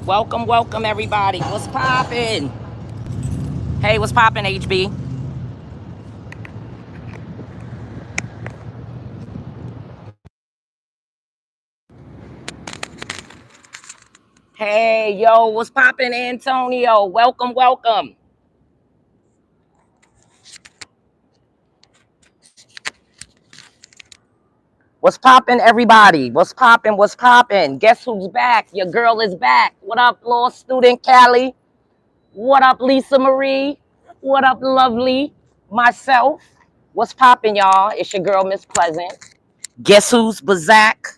Welcome, welcome, everybody. What's poppin'? Hey, what's poppin', HB? Hey, yo, what's poppin', Antonio? Welcome, welcome. What's poppin', everybody? What's poppin'? What's poppin'? Guess who's back? Your girl is back. What up, law student Callie? What up, Lisa Marie? What up, lovely? Myself. What's poppin', y'all? It's your girl, Miss Pleasant. Guess who's Bazak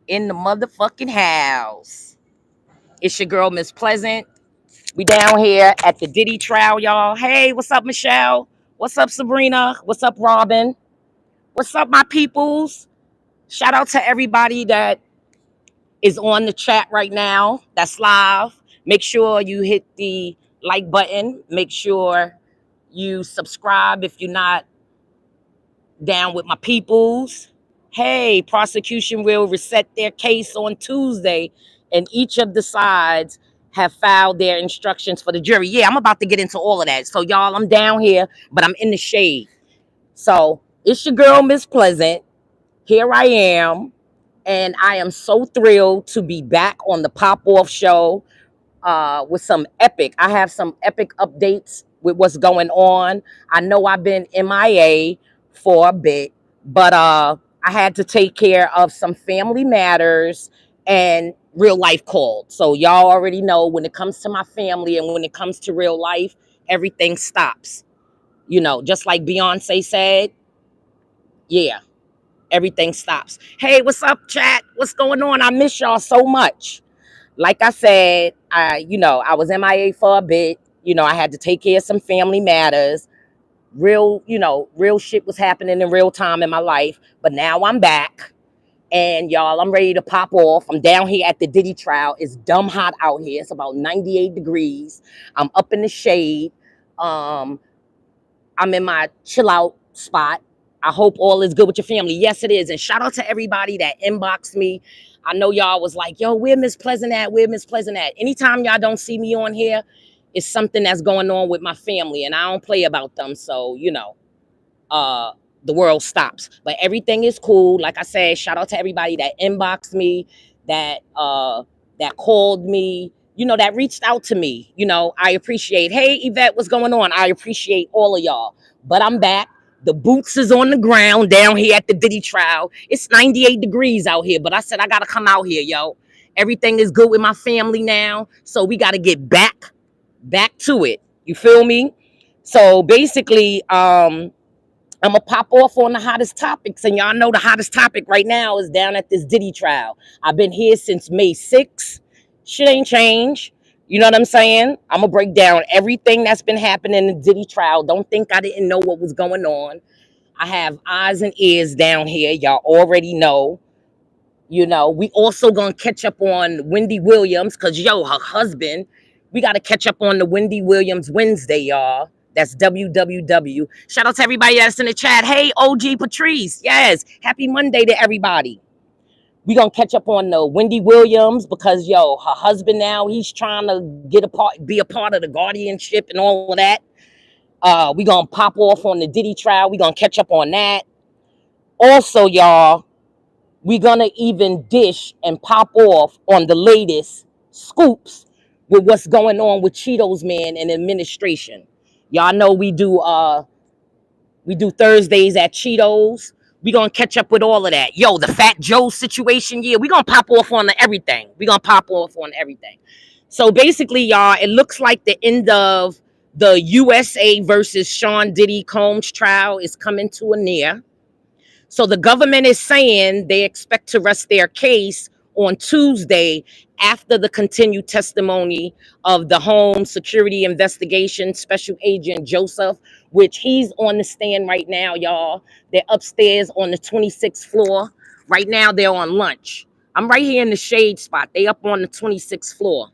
in the motherfucking house? It's your girl, Miss Pleasant. We down here at the Diddy trial, y'all. Hey, what's up, Michelle? What's up, Sabrina? What's up, Robin? What's up, my peoples? Shout out to everybody that is on the chat right now. That's live. Make sure you hit the like button. Make sure you subscribe if you're not down with my peoples. Hey, prosecution will reset their case on Tuesday, and each of the sides have filed their instructions for the jury. Yeah, I'm about to get into all of that. So, y'all, I'm down here, but I'm in the shade. So, it's your girl, Miss Pleasant. Here I am, and I am so thrilled to be back on the Pop Off Show with some epic. I have some epic updates with what's going on. I know I've been MIA for a bit, but I had to take care of some family matters and real life called. So y'all already know when it comes to my family and when it comes to real life, everything stops. You know, just like Beyonce said, yeah, everything stops. Hey, what's up, chat? What's going on? I miss y'all so much. Like I said, I was MIA for a bit. I had to take care of some family matters. Real shit was happening in real time in my life. But now I'm back. And y'all, I'm ready to pop off. I'm down here at the Diddy trial. It's dumb hot out here. It's about 98 degrees. I'm up in the shade. Um, I'm in my chill out spot. I hope all is good with your family. Yes, it is. And shout out to everybody that inboxed me. I know y'all was like, yo, where Miss Pleasant at? Where Miss Pleasant at? Anytime y'all don't see me on here, it's something that's going on with my family, and I don't play about them. So, uh, the world stops. But everything is cool. Like I said, shout out to everybody that inboxed me, that called me, that reached out to me. I appreciate. Hey, Yvette, what's going on? I appreciate all of y'all. But I'm back. The boots is on the ground down here at the Diddy trial. It's 98 degrees out here, but I said I gotta come out here, yo. Everything is good with my family now, so we gotta get back to it. You feel me? So basically, I'm gonna pop off on the hottest topics, and y'all know the hottest topic right now is down at this Diddy trial. I've been here since May 6th. Shit ain't changed. You know what I'm saying? I'm gonna break down everything that's been happening in the Diddy trial. Don't think I didn't know what was going on. I have eyes and ears down here. Y'all already know. We also gonna catch up on Wendy Williams, cause her husband. We gotta catch up on the Wendy Williams Wednesday, y'all. That's WWW. Shout out to everybody that's in the chat. Hey, OG Patrice. Yes. Happy Monday to everybody. We gonna catch up on the Wendy Williams because her husband now, he's trying to be a part of the guardianship and all of that. We gonna pop off on the Diddy trial. We gonna catch up on that. Also, y'all, we gonna even dish and pop off on the latest scoops with what's going on with Cheetos Man and administration. Y'all know we do Thursdays at Cheetos. We gonna catch up with all of that. Yo, the Fat Joe situation. Yeah, we gonna pop off on everything. We gonna pop off on everything. So basically, y'all, it looks like the end of the USA versus Sean Diddy Combs trial is coming to a near. So the government is saying they expect to rest their case on Tuesday after the continued testimony of the home security investigation special agent Joseph, which he's on the stand right now, y'all. They're upstairs on the 26th floor. Right now they're on lunch. I'm right here in the shade spot. They up on the 26th floor.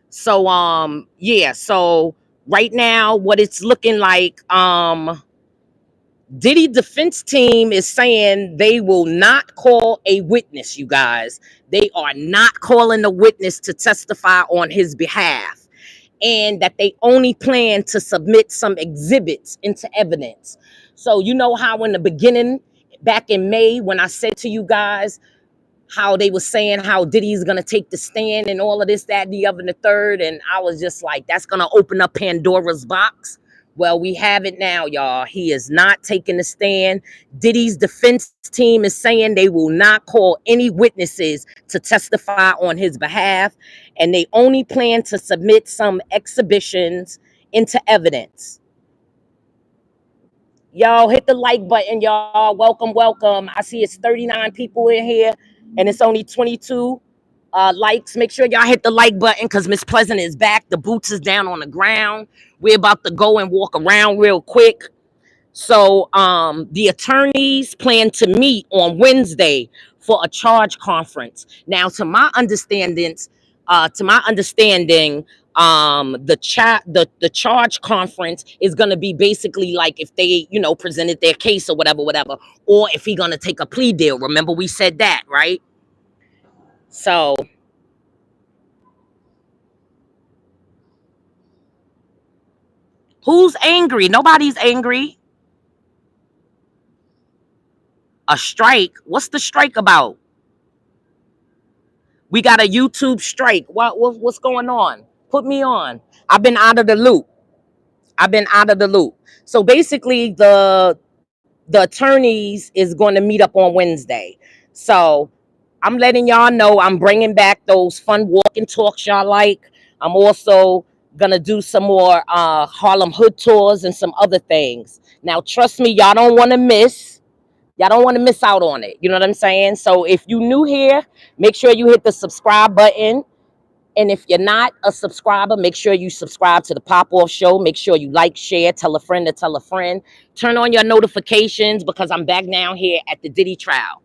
So yeah, so right now what it's looking like, Diddy defense team is saying they will not call a witness, you guys. They are not calling a witness to testify on his behalf, and that they only plan to submit some exhibits into evidence. So you know how in the beginning, back in May, when I said to you guys how they were saying how Diddy's gonna take the stand and all of this, that, and the other, and the third, and I was just like, that's gonna open up Pandora's box. Well, we have it now, y'all. He is not taking the stand. Diddy's defense team is saying they will not call any witnesses to testify on his behalf, and they only plan to submit some exhibitions into evidence. Y'all hit the like button, y'all. Welcome, welcome. I see it's 39 people in here, and it's only 22 likes. Make sure y'all hit the like button because Miss Pleasant is back. The boots is down on the ground. We're about to go and walk around real quick. So the attorneys plan to meet on Wednesday for a charge conference. Now, to my understanding, the charge conference is gonna be basically like if they, presented their case or whatever, whatever, or if he gonna take a plea deal. Remember we said that, right? So who's angry? Nobody's angry. A strike? What's the strike about? We got a YouTube strike. What's going on? Put me on. I've been out of the loop. I've been out of the loop. So basically, the attorneys is going to meet up on Wednesday. So I'm letting y'all know I'm bringing back those fun walking talks y'all like. I'm also gonna do some more Harlem hood tours and some other things. Now, trust me, y'all don't want to miss. Y'all don't want to miss out on it. You know what I'm saying? So if you new here, make sure you hit the subscribe button. And if you're not a subscriber, make sure you subscribe to the Pop Off Show. Make sure you like, share, tell a friend to tell a friend. Turn on your notifications because I'm back down here at the Diddy trial.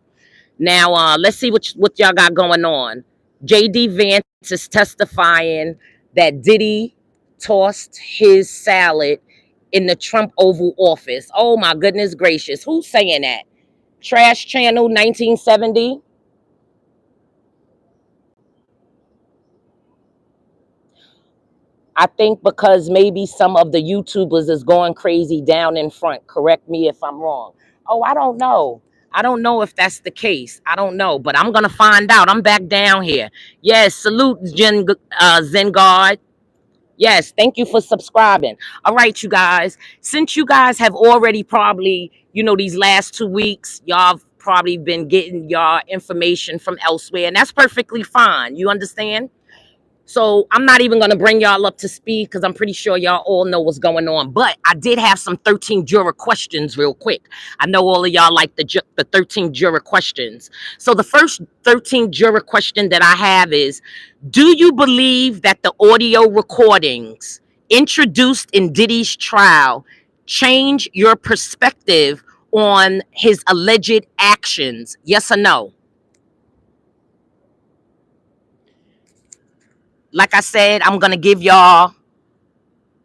Now, let's see what y'all got going on. J.D. Vance is testifying that Diddy tossed his salad in the Trump Oval Office. Oh, my goodness gracious. Who's saying that? Trash Channel 1970? I think because maybe some of the YouTubers is going crazy down in front. Correct me if I'm wrong. Oh, I don't know. I don't know if that's the case. I don't know, but I'm gonna find out. I'm back down here. Yes, salute Zengard. Yes, thank you for subscribing. All right, you guys. Since you guys have already probably, these last 2 weeks, y'all have probably been getting your information from elsewhere, and that's perfectly fine. You understand? So I'm not even going to bring y'all up to speed because I'm pretty sure y'all all know what's going on. But I did have some 13 juror questions real quick. I know all of y'all like the 13 juror questions. So the first 13 juror question that I have is, do you believe that the audio recordings introduced in Diddy's trial change your perspective on his alleged actions? Yes or no? Like I said, I'm going to give y'all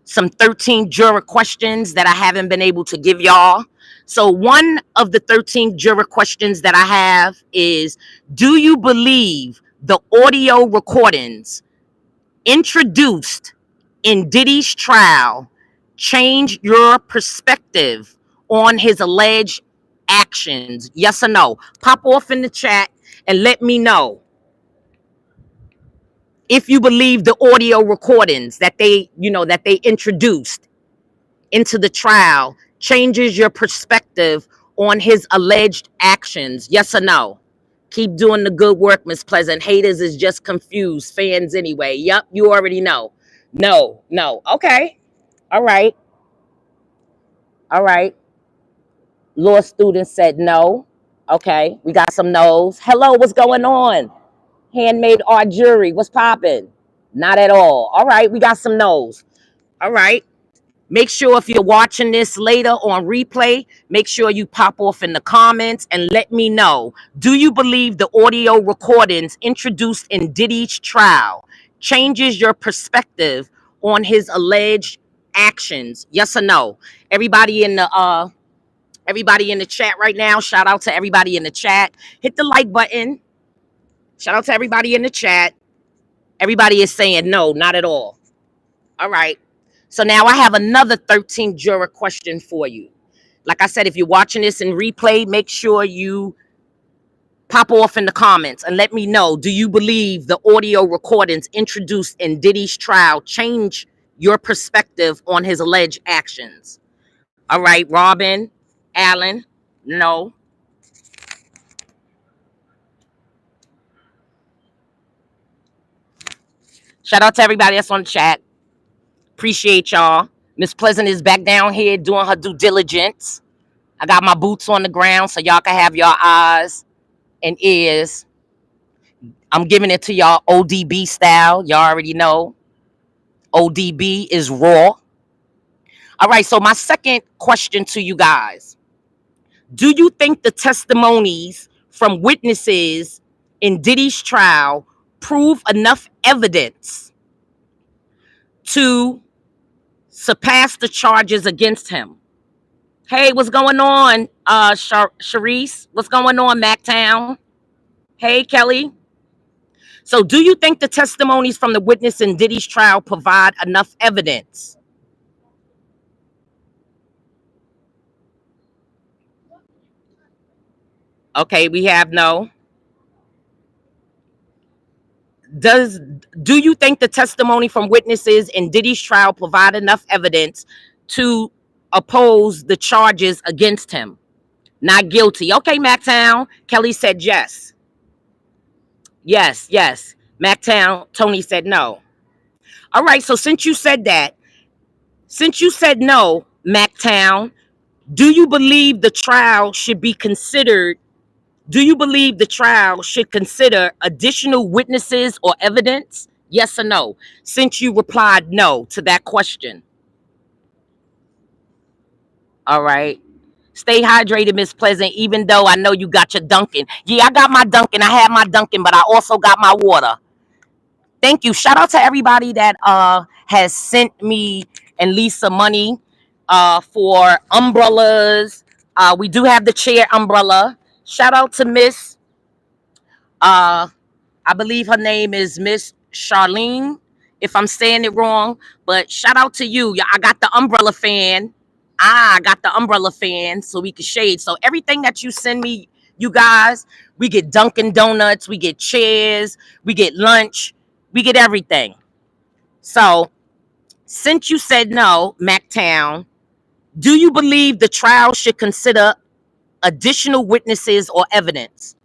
some 13 juror questions that I haven't been able to give y'all. So one of the 13 juror questions that I have is, do you believe the audio recordings introduced in Diddy's trial change your perspective on his alleged actions? Yes or no? Pop off in the chat and let me know if you believe the audio recordings that they introduced into the trial changes your perspective on his alleged actions. Yes or no? Keep doing the good work, Miss Pleasant. Haters is just confused. Fans anyway. Yep, you already know. No, no. Okay. All right. All right. Law student said no. Okay. We got some no's. Hello, what's going on? Handmade art jury. What's popping? Not at all. All right. We got some no's. All right. Make sure if you're watching this later on replay, make sure you pop off in the comments and let me know. Do you believe the audio recordings introduced in Diddy's trial changes your perspective on his alleged actions? Yes or no? Everybody Everybody in the chat right now, shout out to everybody in the chat. Hit the like button. Shout out to everybody in the chat. Everybody is saying no, not at all. All right. So now I have another 13 juror question for you. Like I said, if you're watching this in replay, make sure you pop off in the comments and let me know, do you believe the audio recordings introduced in Diddy's trial change your perspective on his alleged actions? All right, Robin, Allen, no. Shout out to everybody that's on the chat. Appreciate y'all. Miss Pleasant is back down here doing her due diligence. I got my boots on the ground so y'all can have your eyes and ears. I'm giving it to y'all ODB style. Y'all already know. ODB is raw. All right, so my second question to you guys. Do you think the testimonies from witnesses in Diddy's trial prove enough evidence to surpass the charges against him? Hey, what's going on, Sharice? What's going on, Mactown? Hey, Kelly. So do you think the testimonies from the witness in Diddy's trial provide enough evidence? Okay, we have no. Do you think the testimony from witnesses in Diddy's trial provide enough evidence to oppose the charges against him? Not guilty. Okay, Mactown. Kelly said yes. Yes, yes. Mactown, Tony said no. All right, so since you said that, since you said no, Mactown, do you believe the trial should be considered? Do you believe the trial should consider additional witnesses or evidence? Yes or no? Since you replied no to that question. All right. Stay hydrated, Miss Pleasant, even though I know you got your Dunkin'. Yeah, I got my Dunkin'. I have my Dunkin', but I also got my water. Thank you. Shout out to everybody that has sent me and Lisa money for umbrellas. We do have the chair umbrella. Shout out to Miss I believe her name is Miss Charlene, if I'm saying it wrong. But shout out to you. Yeah, I got the umbrella fan. I got the umbrella fan so we can shade. So everything that you send me, you guys, we get Dunkin' Donuts, we get chairs, we get lunch, we get everything. So since you said no, Mactown, do you believe the trial should consider additional witnesses or evidence?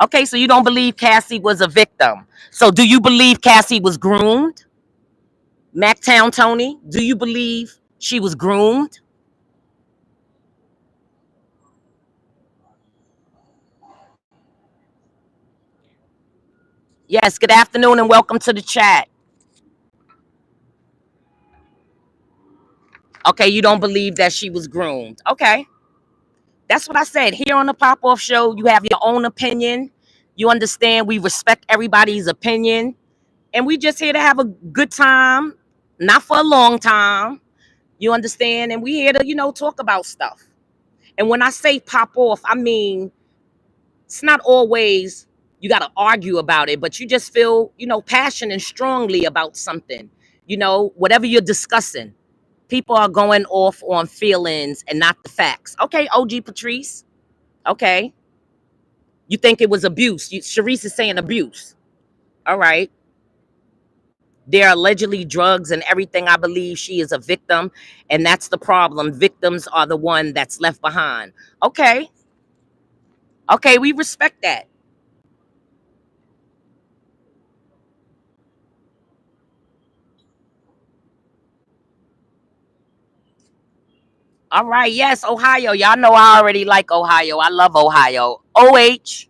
Okay, so you don't believe Cassie was a victim. So do you believe Cassie was groomed? Mactown Tony, do you believe she was groomed? Yes, good afternoon and welcome to the chat. Okay, you don't believe that she was groomed. Okay, that's what I said. Here on the Pop-Off Show, you have your own opinion. You understand we respect everybody's opinion. And we just here to have a good time, not for a long time. You understand? And we here to, talk about stuff. And when I say pop off, I mean, it's not always you got to argue about it, but you just feel, passionate and strongly about something, whatever you're discussing. People are going off on feelings and not the facts. Okay, OG Patrice. Okay. You think it was abuse. Sharice is saying abuse. All right. There are allegedly drugs and everything. I believe she is a victim. And that's the problem. Victims are the one that's left behind. Okay. Okay, we respect that. All right. Yes, Ohio. Y'all know I already like Ohio. I love Ohio. OH.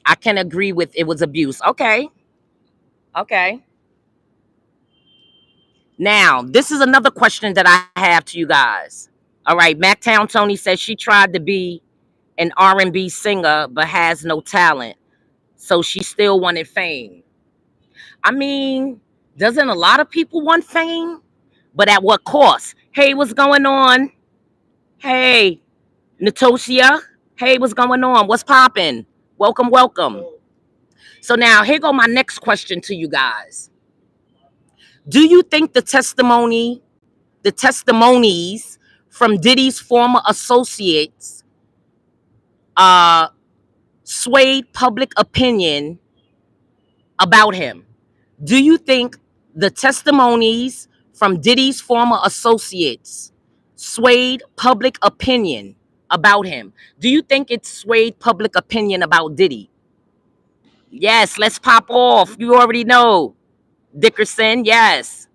I can agree with it was abuse. Okay. Okay. Now, this is another question that I have to you guys. All right. Mactown Tony says she tried to be an R&B singer but has no talent. So she still wanted fame. I mean, doesn't a lot of people want fame? But at what cost? Hey, what's going on? Hey, Natosia. Hey, what's going on? What's popping? Welcome, welcome. So now here go my next question to you guys. Do you think the testimonies from Diddy's former associates uh swayed public opinion about him? Do you think the testimonies from Diddy's former associates swayed public opinion about him? Do you think it swayed public opinion about Diddy? Yes, let's pop off. You already know. Dickerson, yes.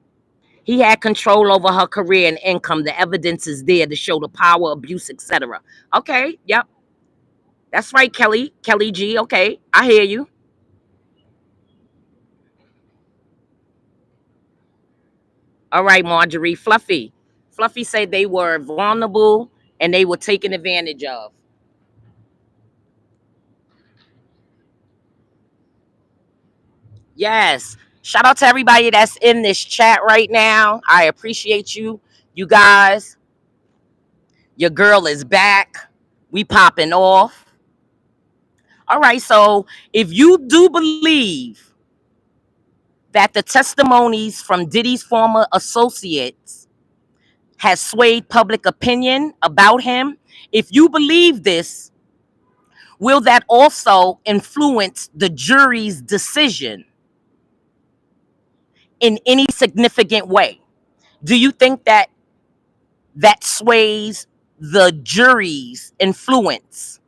He had control over her career and income. The evidence is there to show the power, abuse, etc. Okay, yep. That's right, Kelly. Kelly G. Okay, I hear you. All right, Marjorie. Fluffy. Fluffy said they were vulnerable and they were taken advantage of. Yes. Shout out to everybody that's in this chat right now. I appreciate you. You guys, your girl is back. We popping off. All right. So if you do believe that the testimonies from Diddy's former associates has swayed public opinion about him, if you believe this, will that also influence the jury's decision in any significant way? Do you think that that sways the jury's influence?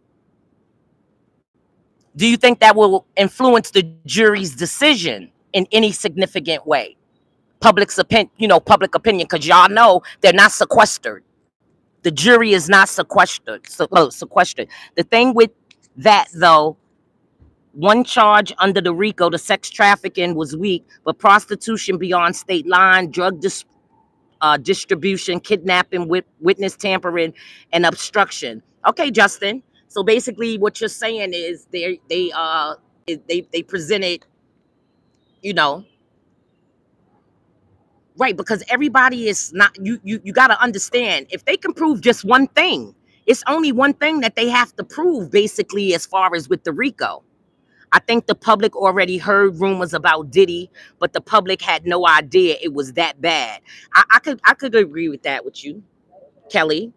Do you think that will influence the jury's decision in any significant way? Public's opinion, public opinion, because y'all know they're not sequestered. The jury is not sequestered. Sequestered. The thing with that though, one charge under the RICO, the sex trafficking, was weak, but prostitution beyond state line, drug distribution, kidnapping, witness tampering, and obstruction. Okay, Justin. So basically, what you're saying is they presented, you know, right, because everybody is not. You got to understand, if they can prove just one thing, it's only one thing that they have to prove. Basically, as far as with the RICO. I think the public already heard rumors about Diddy, but the public had no idea it was that bad. I could agree with that with you, Kelly.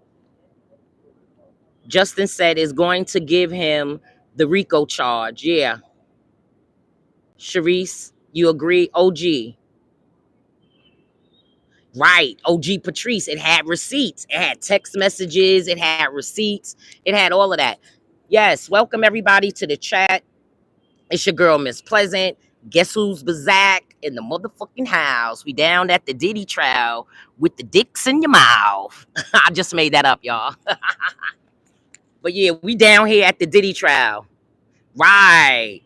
Justin said is going to give him the RICO charge. Yeah. Sharice, you agree? OG. Right. OG Patrice. It had receipts. It had text messages. It had receipts. It had all of that. Yes. Welcome everybody to the chat. It's your girl, Miss Pleasant. Guess who's back in the motherfucking house? We down at the Diddy trial with the dicks in your mouth. I just made that up, y'all. But yeah, we down here at the Diddy trial. Right.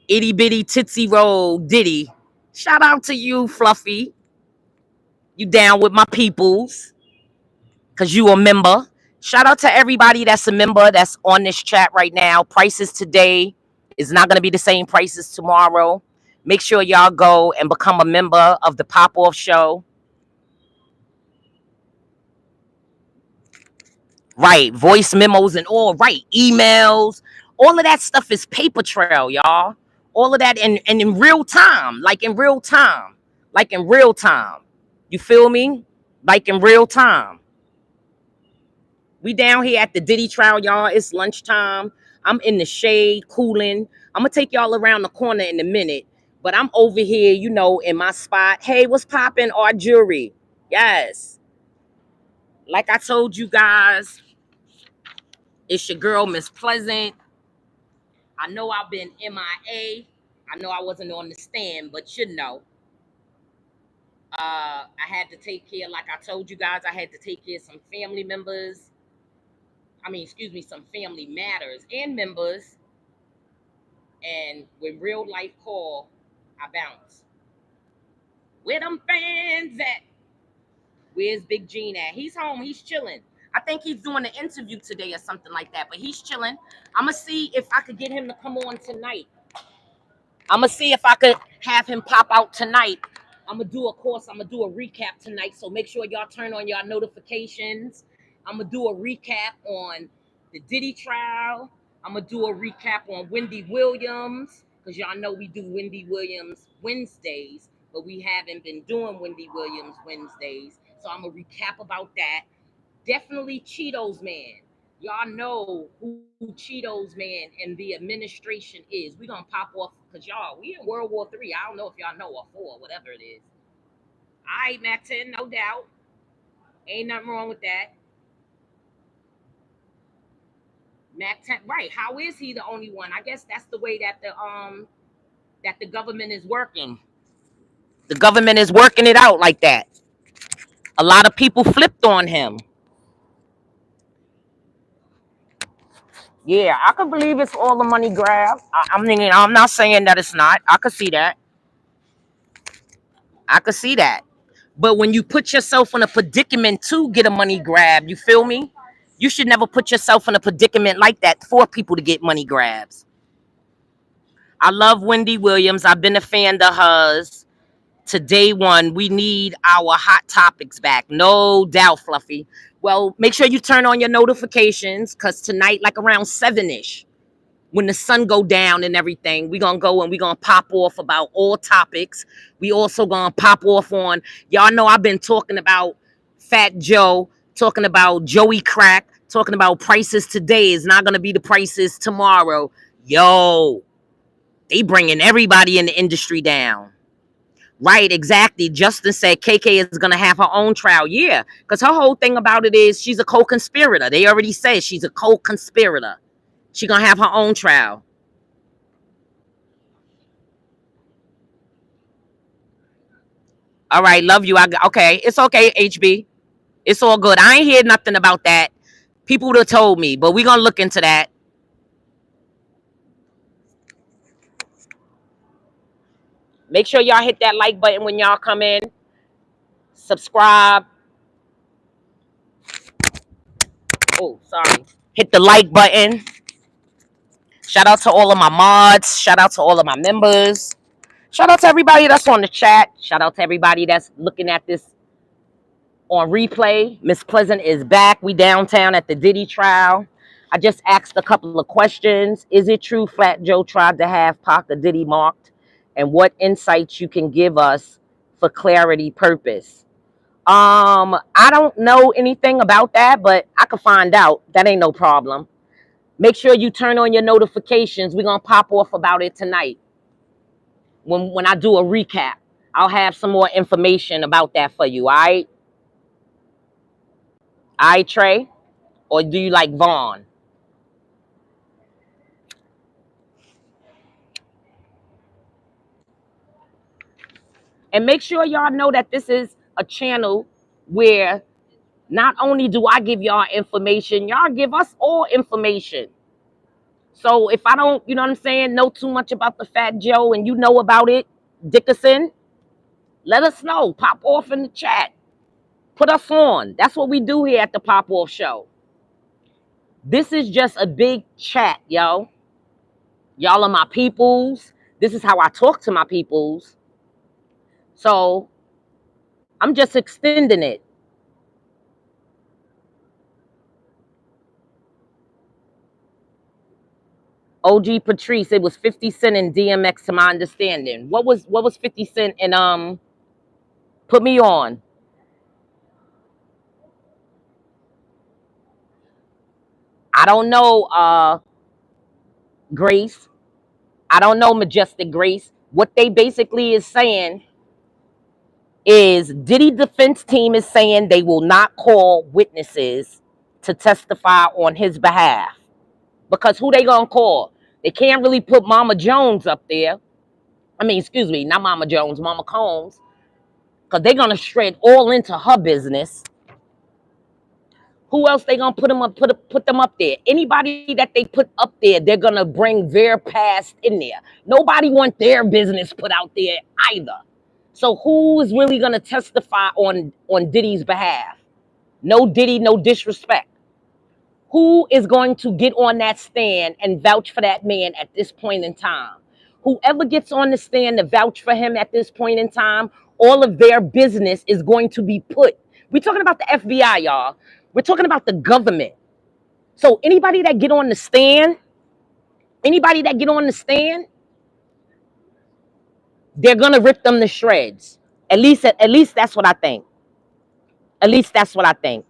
Itty bitty titsy roll Diddy. Shout out to you, Fluffy. You down with my peoples. Cause you a member. Shout out to everybody that's a member that's on this chat right now. Prices today is not gonna be the same prices tomorrow. Make sure y'all go and become a member of the Pop Off Show. Right, voice memos and all, right, emails. All of that stuff is paper trail, y'all. All of that and in real time, like in real time. Like in real time. You feel me? Like in real time. We down here at the Diddy trial, y'all. It's lunchtime. I'm in the shade, cooling. I'm gonna take y'all around the corner in a minute, but I'm over here, in my spot. Hey, what's popping? Our jury. Yes. Like I told you guys, it's your girl, Miss Pleasant. I know I've been MIA. I know I wasn't on the stand, but I had to take care, like I told you guys, I had to take care of some family members. I mean, excuse me, some family matters and members. And when real life call, I bounce. Where them fans at? Where's Big Gene at? He's home. He's chilling. I think he's doing an interview today or something like that, but he's chilling. I'm going to see if I could get him to come on tonight. I'm gonna see if I could have him pop out tonight. I'm gonna do a course. I'm gonna do a recap tonight. So make sure y'all turn on your notifications. I'm gonna do a recap on the Diddy trial. I'm gonna do a recap on Wendy Williams because y'all know we do Wendy Williams Wednesdays, but we haven't been doing Wendy Williams Wednesdays. So I'm gonna recap about that. Definitely Cheetos Man. Y'all know who Cheetos Man and the administration is. We gonna pop off because y'all, we in World War III. I don't know if y'all know, or four, whatever it is. All right, Mac 10, no doubt. Ain't nothing wrong with that. Mac 10, right. How is he the only one? I guess that's the way that the government is working. The government is working it out like that. A lot of people flipped on him. Yeah, I could believe it's all the money grab. I mean, I'm not saying that it's not. I could see that. I could see that. But when you put yourself in a predicament to get a money grab, you feel me? You should never put yourself in a predicament like that for people to get money grabs. I love Wendy Williams. I've been a fan of hers. To day one, we need our hot topics back. No doubt, Fluffy. Well, make sure you turn on your notifications because tonight, like around 7-ish, when the sun go down and everything, we gonna go and we gonna pop off about all topics. We also gonna pop off on, y'all know I've been talking about Fat Joe, talking about Joey Crack, talking about prices today is not gonna be the prices tomorrow. Yo, they bringing everybody in the industry down. Right, exactly. Justin said KK is gonna have her own trial. Yeah, because her whole thing about it is she's a co-conspirator. They already said she's a co-conspirator. She gonna have her own trial. All right, love you. Okay, it's okay, HB. It's all good. I ain't heard nothing about that. People would have told me, but we gonna look into that. Make sure y'all hit that like button when y'all come in. Subscribe. Oh, sorry. Hit the like button. Shout out to all of my mods. Shout out to all of my members. Shout out to everybody that's on the chat. Shout out to everybody that's looking at this on replay. Miss Pleasant is back. We downtown at the Diddy trial. I just asked a couple of questions. Is it true Flat Joe tried to have Pac or Diddy marked? And what insights you can give us for clarity purpose? I don't know anything about that, but I could find out. That ain't no problem. Make sure you turn on your notifications. We're gonna pop off about it tonight. When I do a recap, I'll have some more information about that for you. All right? All right, Trey? Or do you like Vaughn? And make sure y'all know that this is a channel where not only do I give y'all information, y'all give us all information. So if I don't, you know what I'm saying, know too much about the Fat Joe and you know about it, Dickerson, let us know. Pop off in the chat. Put us on. That's what we do here at the Pop Off Show. This is just a big chat, yo. Y'all are my peoples. This is how I talk to my peoples. So I'm just extending it. OG Patrice, it was 50 Cent and DMX to my understanding. What was 50 Cent and Put Me On? I don't know Grace. I don't know Majestic Grace. What they basically is saying is Diddy defense team is saying they will not call witnesses to testify on his behalf. Because who they gonna call? They can't really put Mama Jones up there. I mean, excuse me, not Mama Jones, Mama Combs. Because they're gonna shred all into her business. Who else they gonna put them up there? Anybody that they put up there, they're gonna bring their past in there. Nobody want their business put out there either. So who is really gonna testify on Diddy's behalf? No Diddy, no disrespect. Who is going to get on that stand and vouch for that man at this point in time? Whoever gets on the stand to vouch for him at this point in time, all of their business is going to be put. We're talking about the FBI, y'all. We're talking about the government. So anybody that get on the stand, anybody that get on the stand, they're gonna rip them to shreds. At least that's what I think. At least that's what I think.